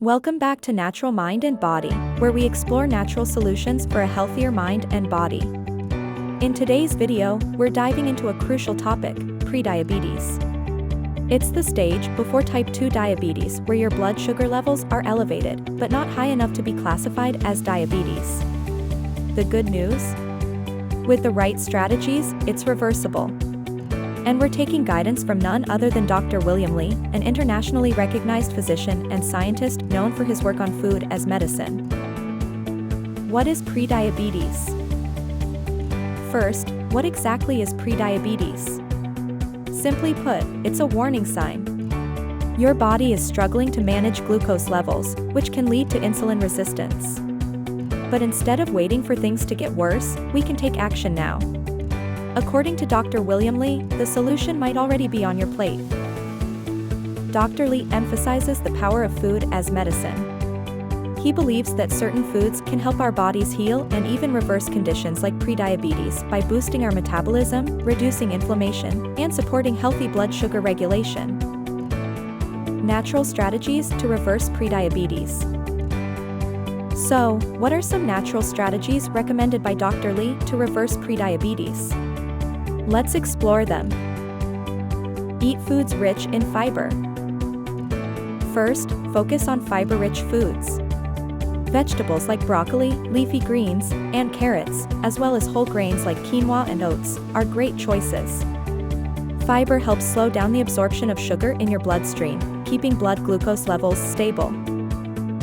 Welcome back to Natural Mind and Body, where we explore natural solutions for a healthier mind and body. In today's video, we're diving into a crucial topic, prediabetes. It's the stage before type 2 diabetes where your blood sugar levels are elevated, but not high enough to be classified as diabetes. The good news? With the right strategies, it's reversible. And we're taking guidance from none other than Dr. William Li, an internationally recognized physician and scientist known for his work on food as medicine. What is prediabetes? First, what exactly is prediabetes? Simply put, it's a warning sign. Your body is struggling to manage glucose levels, which can lead to insulin resistance. But instead of waiting for things to get worse, we can take action now. According to Dr. William Li, the solution might already be on your plate. Dr. Li emphasizes the power of food as medicine. He believes that certain foods can help our bodies heal and even reverse conditions like prediabetes by boosting our metabolism, reducing inflammation, and supporting healthy blood sugar regulation. Natural strategies to reverse prediabetes. So, what are some natural strategies recommended by Dr. Li to reverse prediabetes? Let's explore them. Eat foods rich in fiber. First, focus on fiber-rich foods. Vegetables like broccoli, leafy greens, and carrots, as well as whole grains like quinoa and oats, are great choices. Fiber helps slow down the absorption of sugar in your bloodstream, keeping blood glucose levels stable.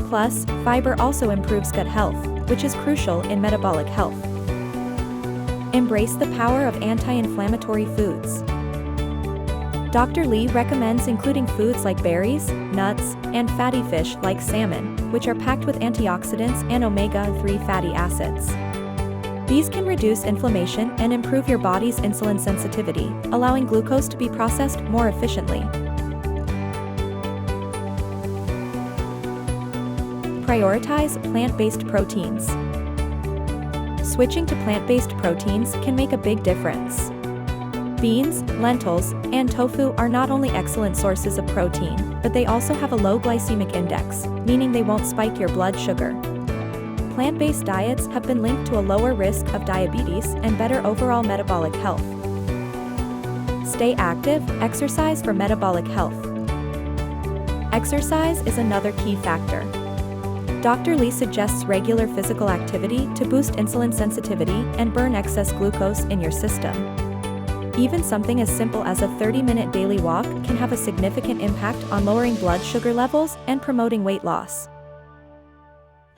Plus, fiber also improves gut health, which is crucial in metabolic health. Embrace the power of anti-inflammatory foods. Dr. Li recommends including foods like berries, nuts, and fatty fish like salmon, which are packed with antioxidants and omega-3 fatty acids. These can reduce inflammation and improve your body's insulin sensitivity, allowing glucose to be processed more efficiently. Prioritize plant-based proteins. Switching to plant-based proteins can make a big difference. Beans, lentils, and tofu are not only excellent sources of protein, but they also have a low glycemic index, meaning they won't spike your blood sugar. Plant-based diets have been linked to a lower risk of diabetes and better overall metabolic health. Stay active, exercise for metabolic health. Exercise is another key factor. Dr. Li suggests regular physical activity to boost insulin sensitivity and burn excess glucose in your system. Even something as simple as a 30-minute daily walk can have a significant impact on lowering blood sugar levels and promoting weight loss.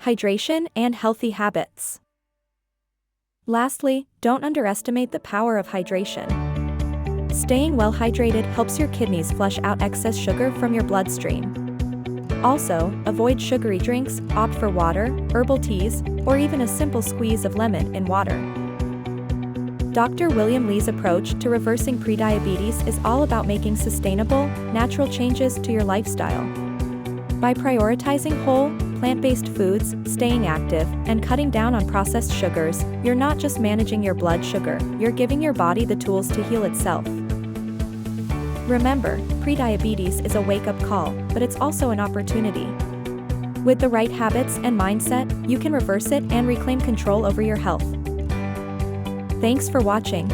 Hydration and healthy habits. Lastly, don't underestimate the power of hydration. Staying well hydrated helps your kidneys flush out excess sugar from your bloodstream. Also, avoid sugary drinks, opt for water, herbal teas, or even a simple squeeze of lemon in water. Dr. William Li's approach to reversing prediabetes is all about making sustainable, natural changes to your lifestyle. By prioritizing whole, plant-based foods, staying active, and cutting down on processed sugars, you're not just managing your blood sugar, you're giving your body the tools to heal itself. Remember, prediabetes is a wake-up call, but it's also an opportunity. With the right habits and mindset, you can reverse it and reclaim control over your health. Thanks for watching.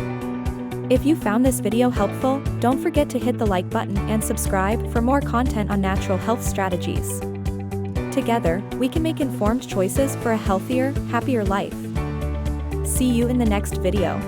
If you found this video helpful, don't forget to hit the like button and subscribe for more content on natural health strategies. Together, we can make informed choices for a healthier, happier life. See you in the next video.